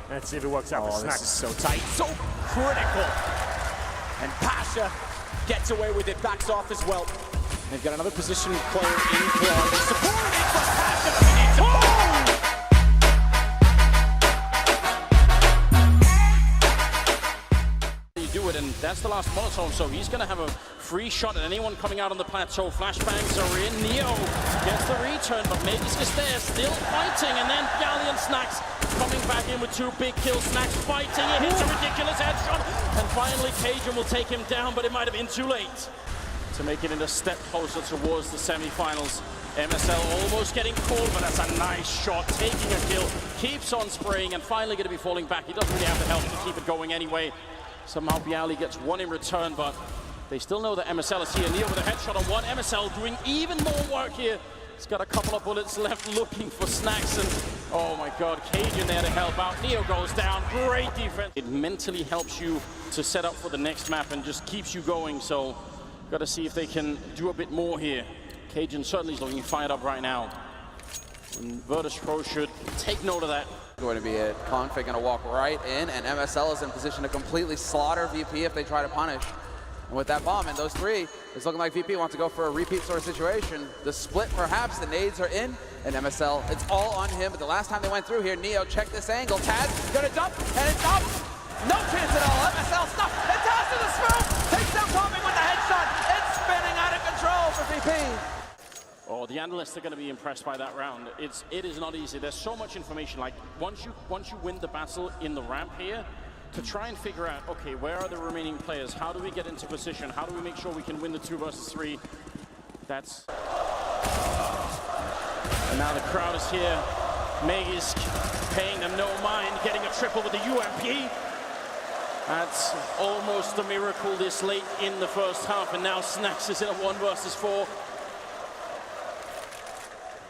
Let's see if it works out for Snacks. This is so tight, so critical. And Pasha gets away with it, backs off as well. They've got another position player in Claw. Supporting for Pasha, but he needs a do it, and that's the last Molotov, so he's going to have a free shot at anyone coming out on the plateau. Flashbangs are in. Neo gets the return, but Magus is there, still fighting, and then Yali and Snacks coming back in with 2 big kills. Snacks fighting, he hits a ridiculous headshot, and finally Cajun will take him down, but it might have been too late to make it in a step closer towards the semi-finals. MSL almost getting caught, but that's a nice shot, taking a kill, keeps on spraying, and finally going to be falling back. He doesn't really have the help to keep it going anyway. Somehow Bialy gets one in return, but they still know that MSL is here. Neo with a headshot on one. MSL doing even more work here. He's got a couple of bullets left looking for Snacks, and oh my god, Cajun there to help out. Neo goes down, great defense. It mentally helps you to set up for the next map and just keeps you going, so got to see if they can do a bit more here. Cajun certainly is looking fired up right now. And Virtus Pro should take note of that. Going to be it. Config going to walk right in, and MSL is in position to completely slaughter VP if they try to punish. And with that bomb and those 3, it's looking like VP wants to go for a repeat sort of situation. The split perhaps, the nades are in, and MSL, it's all on him. But the last time they went through here, Neo, check this angle. Taz going to dump, and it's up. No chance at all. MSL stuff, and Taz to the smoke. Takes down Config with the headshot. It's spinning out of control for VP. Oh, the analysts are going to be impressed by that round. It is not easy. There's so much information. Like once you win the battle in the ramp here, to try and figure out, okay, where are the remaining players? How do we get into position? How do we make sure we can win the 2 versus 3? That's. And now the crowd is here. Meg is paying them no mind, getting a triple with the UMP. That's almost a miracle this late in the first half, and now Snacks is in a 1 versus 4.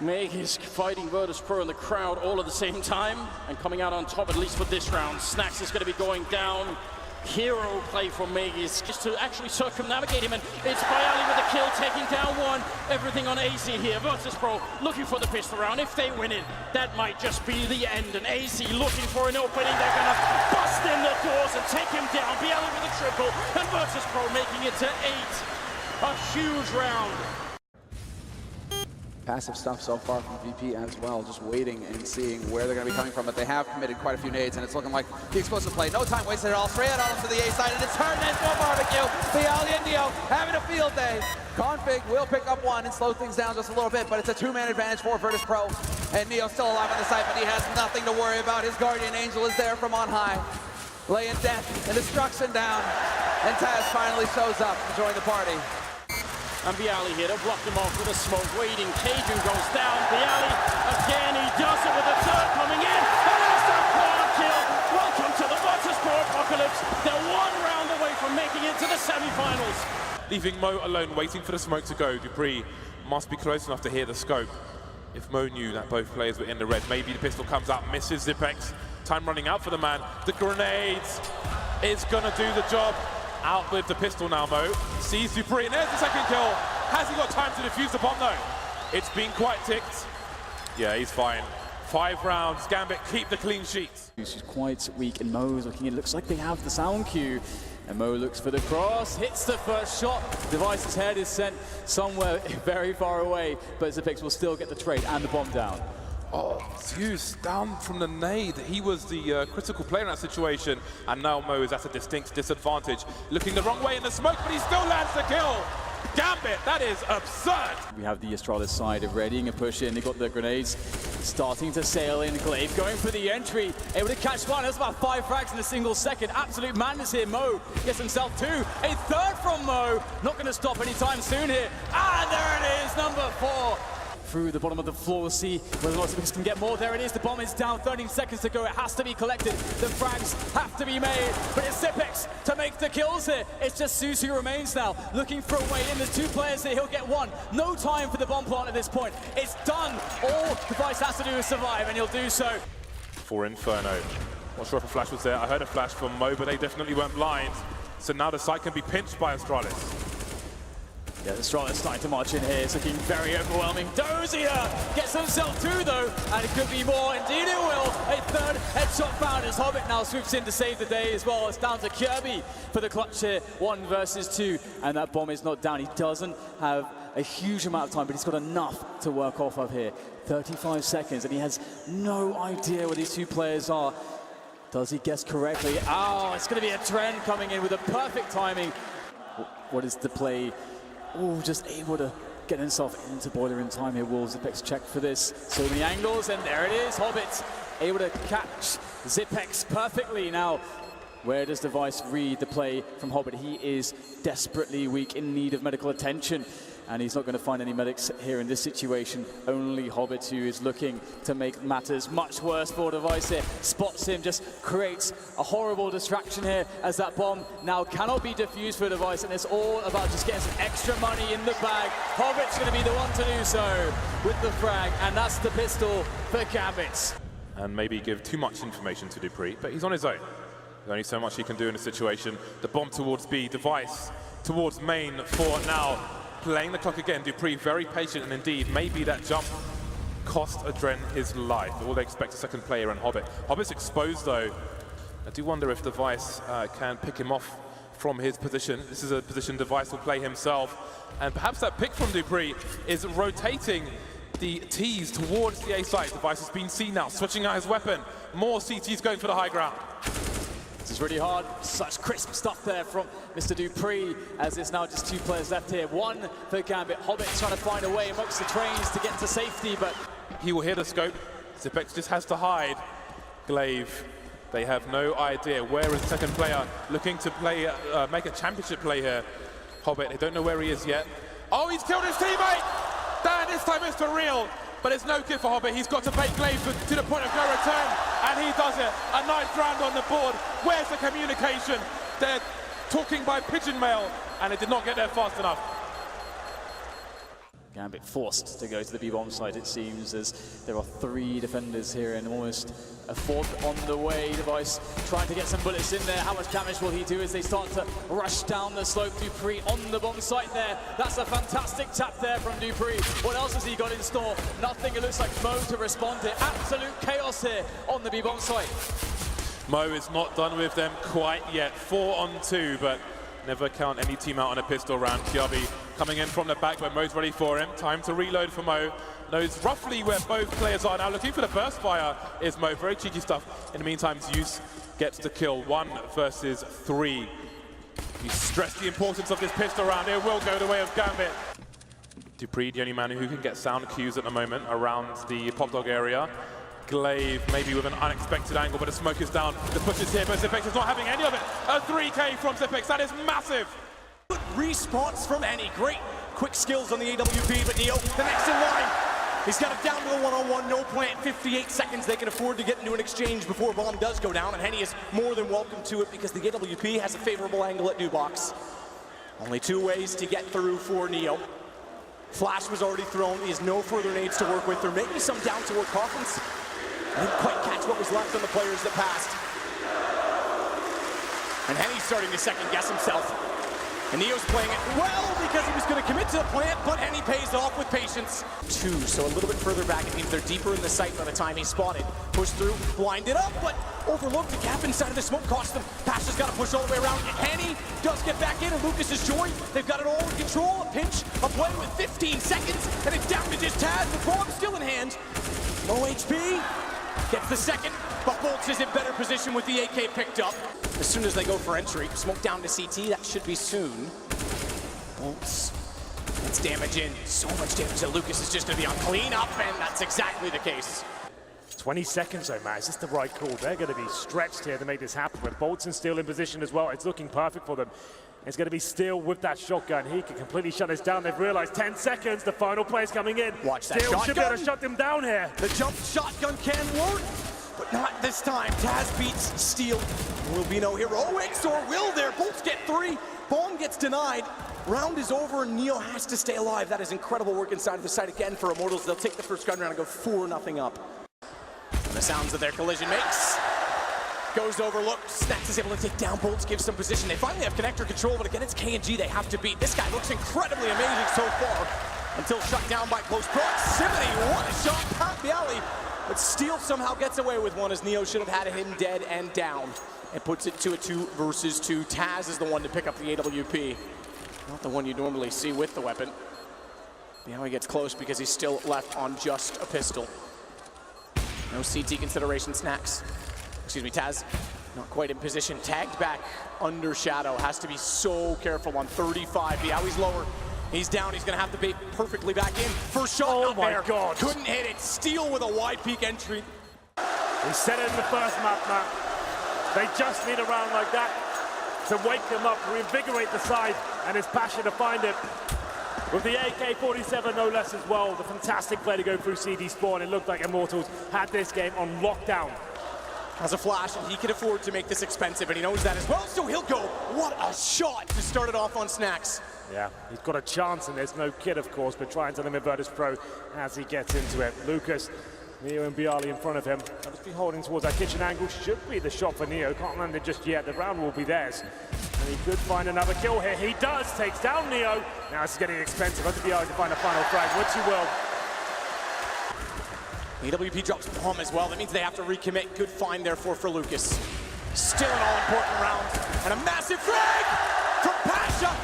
Meg is fighting Virtus Pro and the crowd all at the same time and coming out on top, at least for this round. Snacks is going to be going down. Hero play for Megis just to actually circumnavigate him, and it's Bialy with the kill, taking down 1. Everything on AZ here. Virtus Pro looking for the pistol round. If they win it, that might just be the end. And AZ looking for an opening. They're going to bust in the doors and take him down. Bialy with a triple, and Virtus Pro making it to 8. A huge round. Passive stuff so far from VP as well, just waiting and seeing where they're going to be coming from, but they have committed quite a few nades, and it's looking like the explosive play. No time wasted at all. Straight out onto the A side, and it's turned into a barbecue. Bialy and Neo having a field day. Config will pick up 1 and slow things down just a little bit, but it's a 2-man advantage for Virtus Pro. And Neo still alive on the side, but he has nothing to worry about. His guardian angel is there from on high, laying death and destruction down. And Taz finally shows up to join the party. And Bialy here to block him off with a smoke, waiting. Cajun goes down. Bialy again, he does it with a 3rd coming in. And there's the quad kill. Welcome to the Virtus Pro Apocalypse. They're 1 round away from making it to the semi-finals. Leaving Mo alone, waiting for the smoke to go. Dupree must be close enough to hear the scope. If Mo knew that both players were in the red, maybe the pistol comes out, misses Zipex. Time running out for the man. The grenades is gonna do the job. Out with the pistol now, Mo. Sees Dupree, and there's the 2nd kill. Has he got time to defuse the bomb, though? It's been quite ticked. Yeah, he's fine. 5 rounds. Gambit, keep the clean sheets. She's quite weak, and Mo's looking. It looks like they have the sound cue. And Mo looks for the cross, hits the first shot. Device's head is sent somewhere very far away, but Zipex will still get the trade and the bomb down. Oh, Zeus down from the nade. He was the critical player in that situation. And now Mo is at a distinct disadvantage. Looking the wrong way in the smoke, but he still lands the kill. Gambit, that is absurd. We have the Astralis side readying a push in. They've got the grenades starting to sail in. Glaive going for the entry. Able to catch 1. That's about 5 frags in a single second. Absolute madness here. Mo gets himself 2. A 3rd from Mo. Not going to stop anytime soon here. And there it is, number 4. Through the bottom of the floor, see whether Socias can get more. There it is, the bomb is down, 13 seconds to go. It has to be collected. The frags have to be made, but it's Zipex to make the kills here. It's just Zeus who remains now, looking for a way in. There's 2 players here, he'll get 1. No time for the bomb plant at this point. It's done. All Device has to do is survive, and he'll do so. For Inferno. Not sure if a flash was there. I heard a flash from Mo, but they definitely weren't blind. So now the site can be pinched by Astralis. Yeah, the Strata starting to march in here. It's looking very overwhelming. Dozier gets himself through though, and it could be more. Indeed it will. A third headshot found as Hobbit now swoops in to save the day as well. It's down to Kirby for the clutch here. 1 versus 2, and that bomb is not down. He doesn't have a huge amount of time, but he's got enough to work off of here. 35 seconds, and he has no idea where these two players are. Does he guess correctly? Oh, it's going to be a trend coming in with a perfect timing. What is the play? Oh, just able to get himself into Boiler in time here. Wolves, Zipex check for this. So many angles, and there it is. Hobbit able to catch Zipex perfectly. Now, where does Device read the play from Hobbit? He is desperately weak, in need of medical attention. And he's not going to find any medics here in this situation. Only Hobbit, who is looking to make matters much worse for Device here. Spots him, just creates a horrible distraction here as that bomb now cannot be defused for Device, and it's all about just getting some extra money in the bag. Hobbit's going to be the one to do so with the frag, and that's the pistol for Gambit. And maybe give too much information to Dupree, but he's on his own. There's only so much he can do in a situation. The bomb towards B, Device towards main for now. Playing the clock again, Dupree very patient, and indeed, maybe that jump cost Adren his life. All they expect a second player and Hobbit. Hobbit's exposed though. I do wonder if Device can pick him off from his position. This is a position Device will play himself. And perhaps that pick from Dupree is rotating the T's towards the A site. Device has been seen now, switching out his weapon. More CTs going for the high ground. This is really hard. Such crisp stuff there from Mr. Dupree, as there's now just 2 players left here. 1 for Gambit. Hobbit trying to find a way amongst the trains to get to safety, but he will hear the scope. Zipex just has to hide. Glaive, they have no idea. Where is the second player looking to play, make a championship play here? Hobbit, they don't know where he is yet. Oh, he's killed his teammate! Dan, this time it's for real. But it's no good for Hobbit. He's got to bait Glaive to the point of no return, and he does it. A 9th round on the board. Where's the communication? They're talking by pigeon mail, and it did not get there fast enough. Gambit forced to go to the B-bomb side, it seems, as there are 3 defenders here and almost a 4th on the way. Device trying to get some bullets in there. How much damage will he do as they start to rush down the slope? Dupree on the bomb site there. That's a fantastic tap there from Dupree. What else has he got in store? Nothing. It looks like Mo to respond to. Absolute chaos here on the B-bomb site. Mo is not done with them quite yet. 4 on 2, but never count any team out on a pistol round. Kiabi coming in from the back, but Mo's ready for him. Time to reload for Mo. Knows roughly where both players are now. Looking for the burst fire is Mo. Very cheeky stuff. In the meantime, Zeus gets the kill. 1 versus 3. He stressed the importance of this pistol round. It will go the way of Gambit. Dupree, the only man who can get sound cues at the moment around the pop dog area. Glaive maybe with an unexpected angle, but the smoke is down. The push is here, but Zipex is not having any of it. A 3K from Zipex, that is massive. Good response from Henny. Great quick skills on the AWP, but Neo, the next in line. He's got it down to the one-on-one, no plant, 58 seconds. They can afford to get into an exchange before bomb does go down, and Henny is more than welcome to it because the AWP has a favorable angle at new box. Only 2 ways to get through for Neo. Flash was already thrown. He has no further nades to work with. There may be some down toward coffins. I didn't quite catch what was left on the players that passed. And Henny's starting to second guess himself. And Neo's playing it well because he was going to commit to the plant, but Henny pays off with patience. 2, so a little bit further back. It means they're deeper in the sight by the time he's spotted. Pushed through, blinded up, but overlooked. The gap inside of the smoke cost them. Pasha's got to push all the way around. Henny does get back in, and Lucas is joined. They've got it all in control. A pinch, a play with 15 seconds, and it's down to just Taz. The bomb still in hand. Low HP. Gets the second, but Bolts is in better position with the AK picked up. As soon as they go for entry, smoke down to CT, that should be soon. Bolts gets damage in. So much damage that Lucas is just going to be on cleanup, and that's exactly the case. 20 seconds though, man. Is this the right call? They're going to be stretched here to make this happen. With Bolton still in position as well, it's looking perfect for them. It's going to be Steel with that shotgun. He can completely shut this down. They've realized 10 seconds, the final play's coming in. Watch that Steel shotgun. should be able to shut them down here. The jump shotgun can work, but not this time. Taz beats Steel. Will be no heroics, or will there? Bolts get 3. Bomb gets denied. Round is over, and Neo has to stay alive. That is incredible work inside of the site again for Immortals. They'll take the first gun round and go 4-0 up. And the sounds of their collision makes Goes overlooked. Snax is able to take down bolts, give some position. They finally have connector control, but again, it's KNG they have to beat. This guy looks incredibly amazing so far until shut down by close proximity. What a shot, Pat Bialy. But Steel somehow gets away with one as Neo should have had him dead and down. And puts it to a 2 versus 2. Taz is the one to pick up the AWP. Not the one you normally see with the weapon. Bialy gets close because he's still left on just a pistol. No CT consideration, Snax. Excuse me, Taz, not quite in position. Tagged back under Shadow. Has to be so careful on 35. Bialy's lower. He's down. He's going to have to be perfectly back in. First shot, Oh my there. God. Couldn't hit it. Steel with a wide peak entry. We said it in the first map, Matt. They just need a round like that to wake them up, reinvigorate the side, and his passion to find it. With the AK-47 no less as well, the fantastic play to go through CD spawn. It looked like Immortals had this game on lockdown. Has a flash, and he can afford to make this expensive, and he knows that as well, so he'll go. What a shot to start it off on Snax. Yeah, he's got a chance, and there's no kid, of course, but trying to limit Virtus Pro as he gets into it. Lucas, Neo and Bialy in front of him. They'll just be holding towards that kitchen angle. Should be the shot for Neo. Can't land it just yet. The round will be theirs. And he could find another kill here. He does. Takes down Neo. Now it's getting expensive. Up to Bialy to find a final frag, which he will. AWP drops bomb as well. That means they have to recommit. Good find, therefore, for Lucas. Still an all-important round. And a massive frag from Pasha.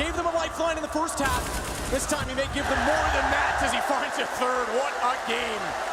Gave them a lifeline in the first half. This time he may give them more than that as he finds a third. What a game.